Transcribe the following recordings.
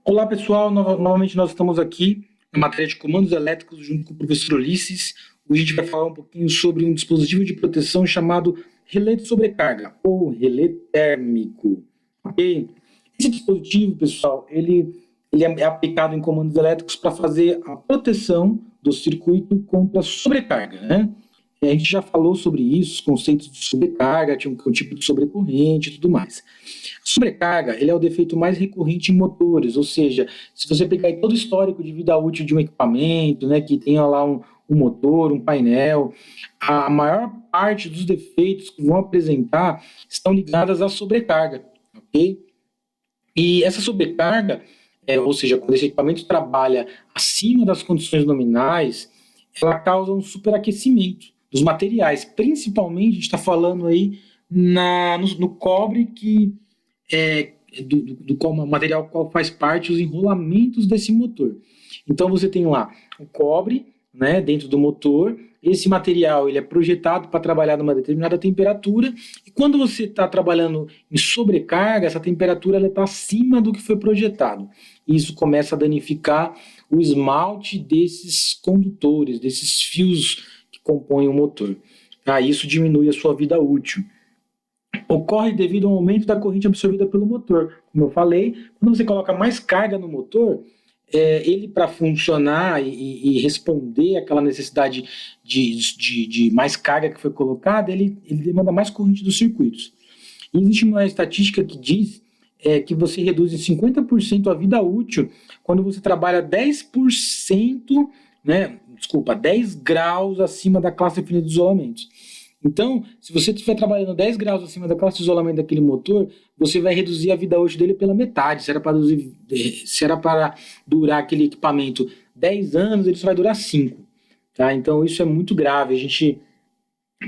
Olá, pessoal. Novamente nós estamos aqui na matéria de comandos elétricos junto com o professor Ulisses. Hoje a gente vai falar um pouquinho sobre um dispositivo de proteção chamado relé de sobrecarga ou relé térmico. Ok? Esse dispositivo, pessoal, ele é aplicado em comandos elétricos para fazer a proteção do circuito contra sobrecarga, né? A gente já falou sobre isso, os conceitos de sobrecarga, tinha um tipo de sobrecorrente e tudo mais. A sobrecarga, ele é o defeito mais recorrente em motores, ou seja, se você pegar aí todo o histórico de vida útil de um equipamento, né, que tenha lá um motor, um painel, a maior parte dos defeitos que vão apresentar estão ligadas à sobrecarga, ok? E essa sobrecarga, ou seja, quando esse equipamento trabalha acima das condições nominais, ela causa um superaquecimento dos materiais. Principalmente, a gente está falando aí no cobre, que é do material qual faz parte os enrolamentos desse motor. Então, você tem lá o cobre, né, dentro do motor. Esse material ele é projetado para trabalhar numa determinada temperatura, e quando você está trabalhando em sobrecarga, essa temperatura está acima do que foi projetado. Isso começa a danificar o esmalte desses condutores, desses fios que compõem o motor. Tá? Isso diminui a sua vida útil. Ocorre devido ao aumento da corrente absorvida pelo motor. Como eu falei, quando você coloca mais carga no motor, ele, para funcionar e responder àquela necessidade de mais carga que foi colocada, ele demanda mais corrente dos circuitos. E existe uma estatística que diz que você reduz em 50% a vida útil quando você trabalha 10%, né, desculpa, 10 graus acima da classe definida de isolamentos. Então, se você estiver trabalhando 10 graus acima da classe de isolamento daquele motor, você vai reduzir a vida útil dele pela metade. Se era para durar aquele equipamento 10 anos, ele só vai durar 5. Tá? Então, isso é muito grave. A gente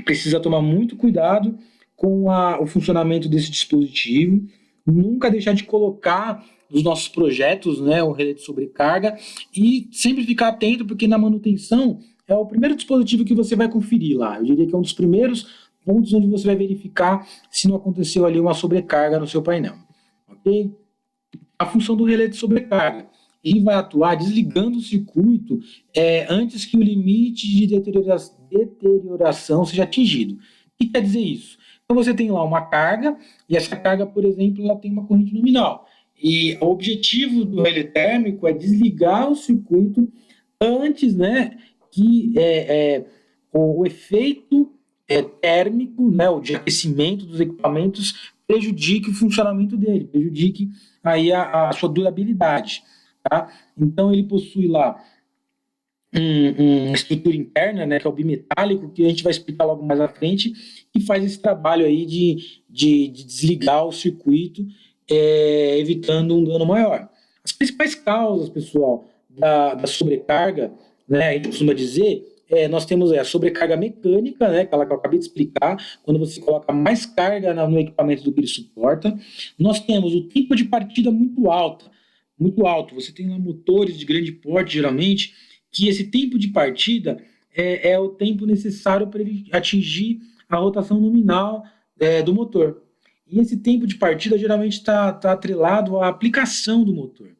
precisa tomar muito cuidado com o funcionamento desse dispositivo. Nunca deixar de colocar nos nossos projetos, né, o relé de sobrecarga, e sempre ficar atento, porque na manutenção é o primeiro dispositivo que você vai conferir lá. Eu diria que é um dos primeiros pontos onde você vai verificar se não aconteceu ali uma sobrecarga no seu painel. Ok? A função do relé de sobrecarga. Ele vai atuar desligando o circuito antes que o limite de deterioração seja atingido. O que quer dizer isso? Então você tem lá uma carga, e essa carga, por exemplo, ela tem uma corrente nominal. E o objetivo do relé térmico é desligar o circuito antes, né, que o efeito térmico, né, o de aquecimento dos equipamentos prejudique o funcionamento dele, prejudique aí a sua durabilidade. Tá? Então ele possui lá uma estrutura interna, né, que é o bimetálico, que a gente vai explicar logo mais à frente, e faz esse trabalho aí de desligar o circuito, evitando um dano maior. As principais causas, pessoal, da sobrecarga, né, a gente costuma dizer, nós temos a sobrecarga mecânica, né, aquela que eu acabei de explicar, quando você coloca mais carga no equipamento do que ele suporta. Nós temos o tempo de partida muito alto. Você tem lá motores de grande porte, geralmente, que esse tempo de partida é o tempo necessário para ele atingir a rotação nominal do motor. E esse tempo de partida geralmente está atrelado à aplicação do motor.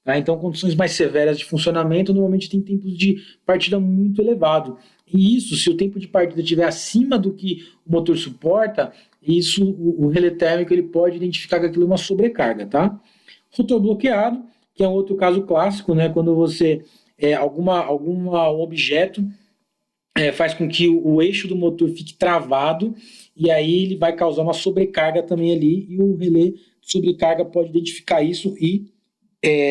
Tá? Então, condições mais severas de funcionamento normalmente tem tempos de partida muito elevado. E isso, se o tempo de partida estiver acima do que o motor suporta, isso o relé térmico ele pode identificar que aquilo é uma sobrecarga. Tá? Rotor bloqueado, que é um outro caso clássico, né? Quando você algum objeto faz com que o eixo do motor fique travado, e aí ele vai causar uma sobrecarga também ali, e o relé de sobrecarga pode identificar isso e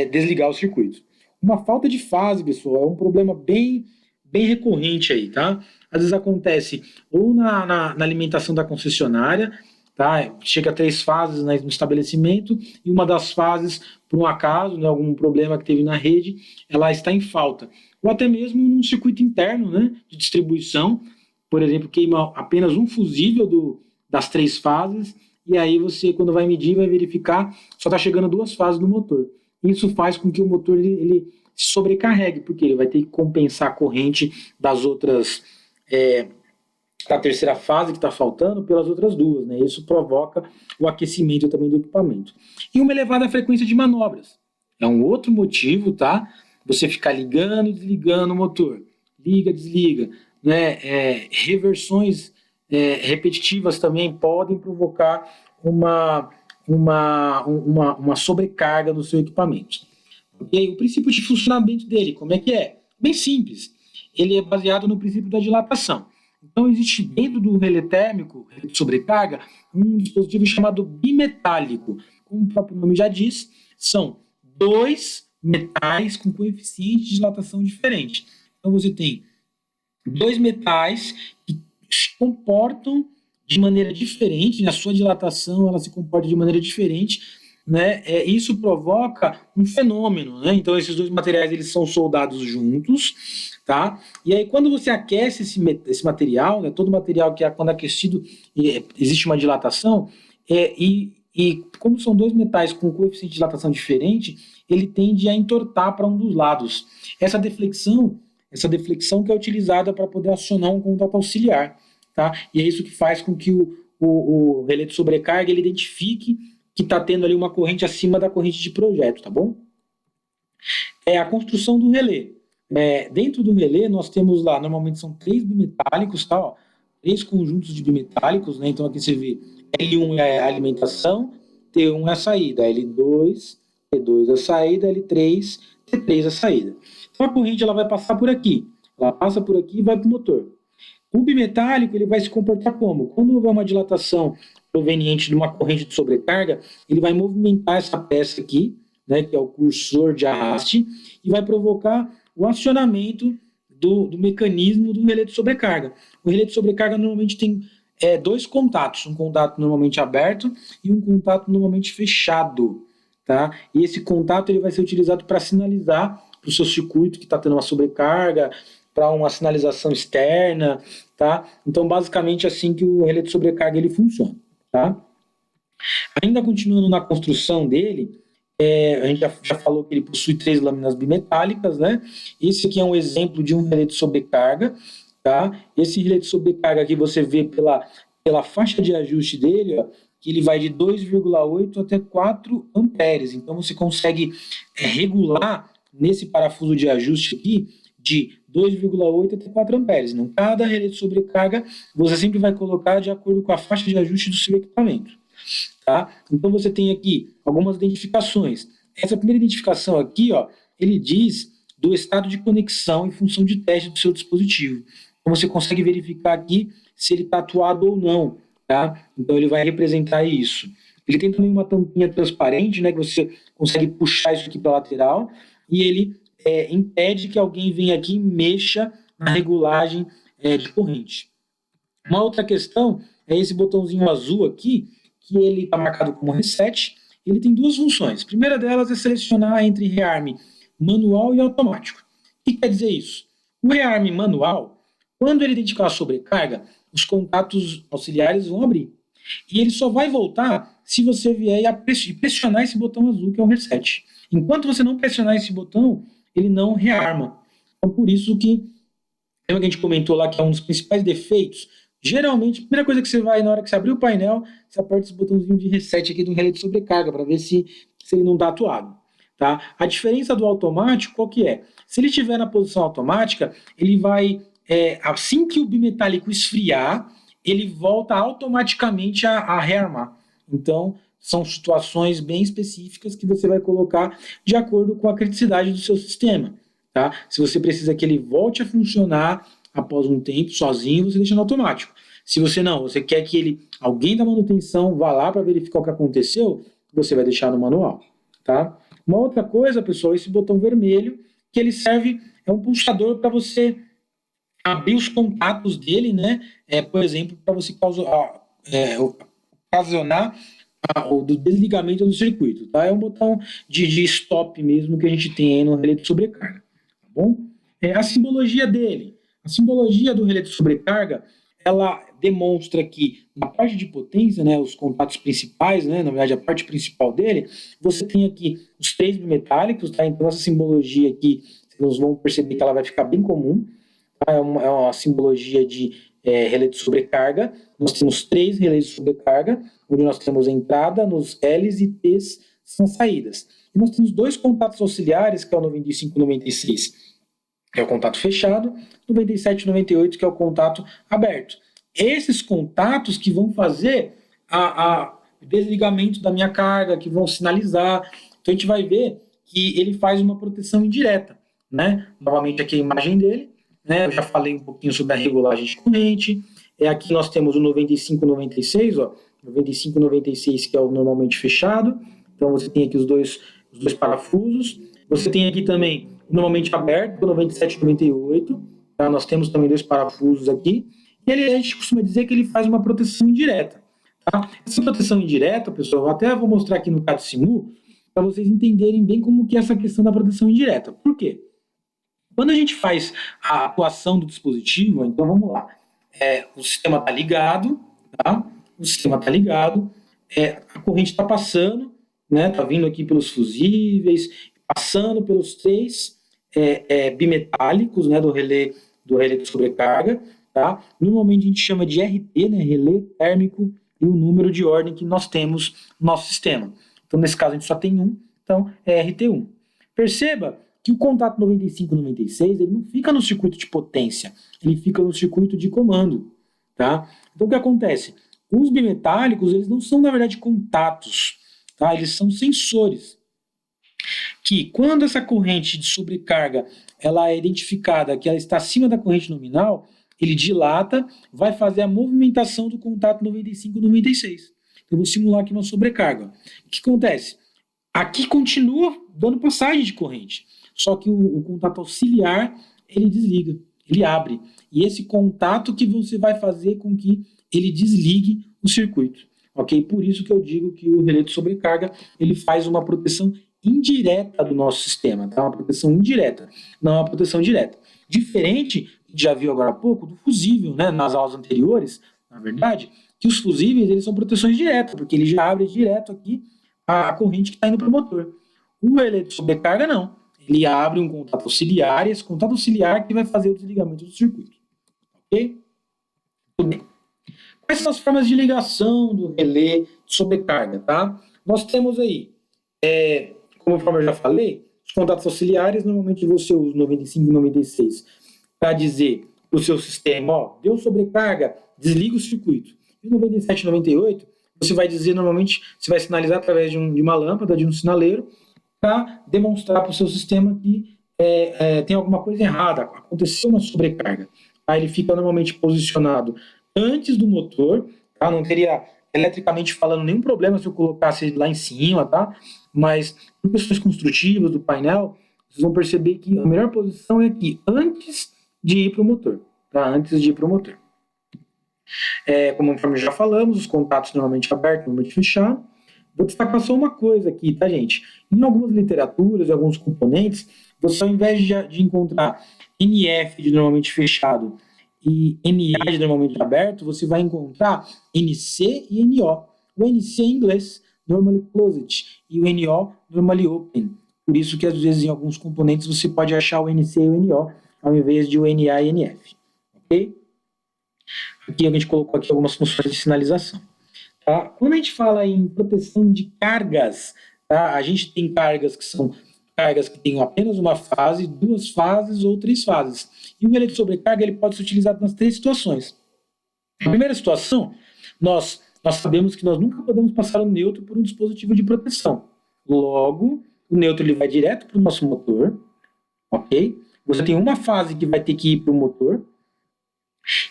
desligar o circuito. Uma falta de fase, pessoal, é um problema bem recorrente aí, tá? Às vezes acontece ou na alimentação da concessionária, tá? Chega a 3 fases, né, no estabelecimento, e uma das fases, por um acaso, né, algum problema que teve na rede, ela está em falta. Ou até mesmo num circuito interno, né, de distribuição, por exemplo, queima apenas um fusível das 3 fases, e aí você, quando vai medir, vai verificar, só está chegando 2 fases do motor. Isso faz com que o motor ele se sobrecarregue, porque ele vai ter que compensar a corrente das outras, da terceira fase que está faltando pelas outras duas, né? Isso provoca o aquecimento também do equipamento. E uma elevada frequência de manobras. É um outro motivo, tá? Você ficar ligando e desligando o motor. Liga, desliga. Né? Reversões repetitivas também podem provocar uma sobrecarga no seu equipamento. Okay? O princípio de funcionamento dele, como é que é? Bem simples. Ele é baseado no princípio da dilatação. Então, existe dentro do relé térmico, relé de sobrecarga, um dispositivo chamado bimetálico. Como o próprio nome já diz, são dois metais com coeficiente de dilatação diferente. Então, você tem dois metais que se comportam de maneira diferente, a sua dilatação ela se comporta de maneira diferente, né? Isso provoca um fenômeno, né? Então esses dois materiais eles são soldados juntos, tá? E aí quando você aquece esse material, né? Todo material que quando aquecido existe uma dilatação, e como são dois metais com coeficiente de dilatação diferente, ele tende a entortar para um dos lados. Essa deflexão que é utilizada para poder acionar um contato auxiliar, tá? E é isso que faz com que o relé de sobrecarga ele identifique que está tendo ali uma corrente acima da corrente de projeto, tá bom? A construção do relé. Dentro do relé, nós temos lá, normalmente são 3 bimetálicos, tá? Ó, 3 conjuntos de bimetálicos, né? Então aqui você vê L1 é a alimentação, T1 é a saída, L2, T2 é a saída, L3, T3 é a saída. Então a corrente ela vai passar por aqui, ela passa por aqui e vai para o motor. O bimetálico ele vai se comportar como? Quando houver uma dilatação proveniente de uma corrente de sobrecarga, ele vai movimentar essa peça aqui, né, que é o cursor de arraste, e vai provocar o acionamento do mecanismo do relé de sobrecarga. O relé de sobrecarga normalmente tem dois contatos, um contato normalmente aberto e um contato normalmente fechado. Tá? E esse contato ele vai ser utilizado para sinalizar para o seu circuito que está tendo uma sobrecarga, para uma sinalização externa, tá? Então, basicamente, assim que o relé de sobrecarga ele funciona, tá? Ainda continuando na construção dele, a gente já falou que ele possui 3 lâminas bimetálicas, né? Esse aqui é um exemplo de um relé de sobrecarga, tá? Esse relé de sobrecarga aqui você vê pela faixa de ajuste dele, ó, que ele vai de 2,8 até 4 amperes. Então, você consegue regular nesse parafuso de ajuste aqui de 2,8 até 4 amperes. Então, cada relé de sobrecarga você sempre vai colocar de acordo com a faixa de ajuste do seu equipamento. Tá? Então, você tem aqui algumas identificações. Essa primeira identificação aqui, ó, ele diz do estado de conexão em função de teste do seu dispositivo. Então, você consegue verificar aqui se ele está atuado ou não. Tá? Então, ele vai representar isso. Ele tem também uma tampinha transparente, né, que você consegue puxar isso aqui para a lateral, e ele impede que alguém venha aqui e mexa na regulagem de corrente. Uma outra questão é esse botãozinho azul aqui, que ele está marcado como reset. Ele tem duas funções. A primeira delas é selecionar entre rearme manual e automático. O que quer dizer isso? O rearme manual, quando ele identificar a sobrecarga, os contatos auxiliares vão abrir. E ele só vai voltar se você vier e pressionar esse botão azul, que é o reset. Enquanto você não pressionar esse botão, ele não rearma. Então, por isso que, lembra que a gente comentou lá que é um dos principais defeitos? Geralmente, a primeira coisa que você vai, na hora que você abrir o painel, você aperta esse botãozinho de reset aqui do relé de sobrecarga, para ver se ele não está atuado. Tá? A diferença do automático, qual que é? Se ele estiver na posição automática, ele vai, assim que o bimetálico esfriar, ele volta automaticamente a rearmar. Então, são situações bem específicas que você vai colocar de acordo com a criticidade do seu sistema. Tá? Se você precisa que ele volte a funcionar após um tempo sozinho, você deixa no automático. Se você não, você quer que alguém da manutenção vá lá para verificar o que aconteceu, você vai deixar no manual. Tá? Uma outra coisa, pessoal, esse botão vermelho, que ele serve, é um pulsador para você abrir os contatos dele, né? Por exemplo, para você ocasionar o desligamento do circuito, tá? É um botão de stop mesmo que a gente tem aí no relé de sobrecarga, tá bom? A simbologia dele, a simbologia do relé de sobrecarga, ela demonstra que na parte de potência, né, os contatos principais, né, na verdade a parte principal dele, você tem aqui os 3 bimetálicos, tá? Então essa simbologia aqui, vocês vão perceber que ela vai ficar bem comum, tá? É uma simbologia de relé de sobrecarga. Nós temos 3 relés de sobrecarga, onde nós temos a entrada nos L's e T's são saídas. e nós temos dois contatos auxiliares, que é o 95 e 96, que é o contato fechado, 97 e 98, que é o contato aberto. Esses contatos que vão fazer a desligamento da minha carga, que vão sinalizar. Então a gente vai ver que ele faz uma proteção indireta, né? Novamente aqui a imagem dele, né? Eu já falei um pouquinho sobre a regulagem de corrente. Aqui nós temos o 95 e 96, ó, 95 e 96, que é o normalmente fechado. Então você tem aqui os dois parafusos. Você tem aqui também o normalmente aberto, o 97 e 98. Tá? Nós temos também dois parafusos aqui. E a gente costuma dizer que ele faz uma proteção indireta. Tá? Essa proteção indireta, pessoal, eu até vou mostrar aqui no CAD-SIMU, para vocês entenderem bem como que é essa questão da proteção indireta. Por quê? Quando a gente faz a atuação do dispositivo, então vamos lá, o sistema está ligado, tá? O sistema está ligado, a corrente está passando, né? Está vindo aqui pelos fusíveis, passando pelos três bimetálicos, né? Do relé de sobrecarga, tá? Normalmente a gente chama de RT, né? Relé térmico, e o número de ordem que nós temos no nosso sistema. Então, nesse caso, a gente só tem um, então é RT1. Perceba que o contato 95 e 96, ele não fica no circuito de potência, ele fica no circuito de comando, tá? Então, o que acontece? Os bimetálicos, eles não são, na verdade, contatos, tá? Eles são sensores, que quando essa corrente de sobrecarga, ela é identificada que ela está acima da corrente nominal, ele dilata, vai fazer a movimentação do contato 95 e 96. Eu vou simular aqui uma sobrecarga. O que acontece? Aqui continua dando passagem de corrente, só que o contato auxiliar, ele desliga, ele abre. E esse contato que você vai fazer com que ele desligue o circuito. Ok? Por isso que eu digo que o relé de sobrecarga, ele faz uma proteção indireta do nosso sistema, tá? Uma proteção indireta, não uma proteção direta. Diferente, já viu agora há pouco, do fusível, né? Nas aulas anteriores, na verdade, que os fusíveis, eles são proteções diretas, porque ele já abre direto aqui a corrente que está indo para o motor. O relé de sobrecarga, não. Ele abre um contato auxiliar, e esse contato auxiliar que vai fazer o desligamento do circuito. Ok? Tudo bem. Quais são as formas de ligação do relé de sobrecarga, tá? Nós temos aí, conforme eu já falei, os contatos auxiliares, normalmente você usa 95 e 96 para dizer para o seu sistema, ó, deu sobrecarga, desliga o circuito. E 97 e 98, você vai dizer, normalmente, você vai sinalizar através de uma lâmpada, de um sinaleiro, para demonstrar para o seu sistema que tem alguma coisa errada, aconteceu uma sobrecarga. Aí ele fica normalmente posicionado antes do motor, tá? Não teria, eletricamente falando, nenhum problema se eu colocasse ele lá em cima, tá? Mas, por questões construtivas do painel, vocês vão perceber que a melhor posição é aqui, antes de ir para o motor, tá? Antes de ir para o motor. Conforme já falamos, os contatos normalmente abertos, normalmente fechados. Vou destacar só uma coisa aqui, tá, gente? Em algumas literaturas, em alguns componentes, você, ao invés de encontrar NF de normalmente fechado e NA de normalmente aberto, você vai encontrar NC e NO. O NC em inglês, normally closed, e o NO, normally open. Por isso que, às vezes, em alguns componentes, você pode achar o NC e o NO, ao invés de o NA e NF. Ok? Aqui a gente colocou aqui algumas funções de sinalização. Tá? Quando a gente fala em proteção de cargas, tá? A gente tem cargas que são cargas que têm apenas uma fase, duas fases ou três fases. E o relé de sobrecarga ele pode ser utilizado nas três situações. Na primeira situação, nós sabemos que nós nunca podemos passar o neutro por um dispositivo de proteção. Logo, o neutro ele vai direto para o nosso motor, ok? Você tem uma fase que vai ter que ir para o motor.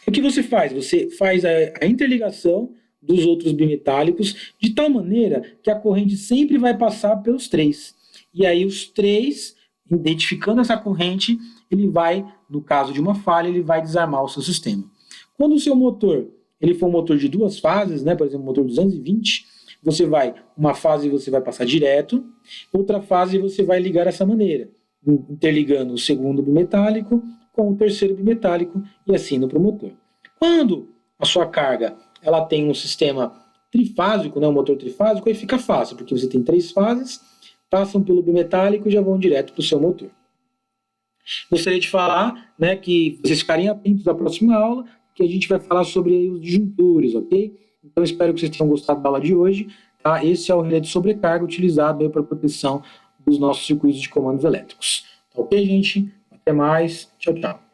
E o que você faz? Você faz a interligação dos outros bimetálicos de tal maneira que a corrente sempre vai passar pelos três. E aí os três, identificando essa corrente, ele vai, no caso de uma falha, ele vai desarmar o seu sistema. Quando o seu motor ele for um motor de duas fases, né, por exemplo, motor 220, uma fase você vai passar direto, outra fase você vai ligar dessa maneira, interligando o segundo bimetálico com o terceiro bimetálico e assim indo para o motor. Quando a sua carga ela tem um sistema trifásico, né, um motor trifásico, aí fica fácil, porque você tem três fases, passam pelo bimetálico e já vão direto para o seu motor. Gostaria de falar, né, que vocês ficarem atentos à próxima aula, que a gente vai falar sobre os disjuntores, ok? Então espero que vocês tenham gostado da aula de hoje. Tá? Esse é o relé de sobrecarga utilizado para proteção os nossos circuitos de comandos elétricos. Tá ok, gente? Até mais. Tchau, tchau.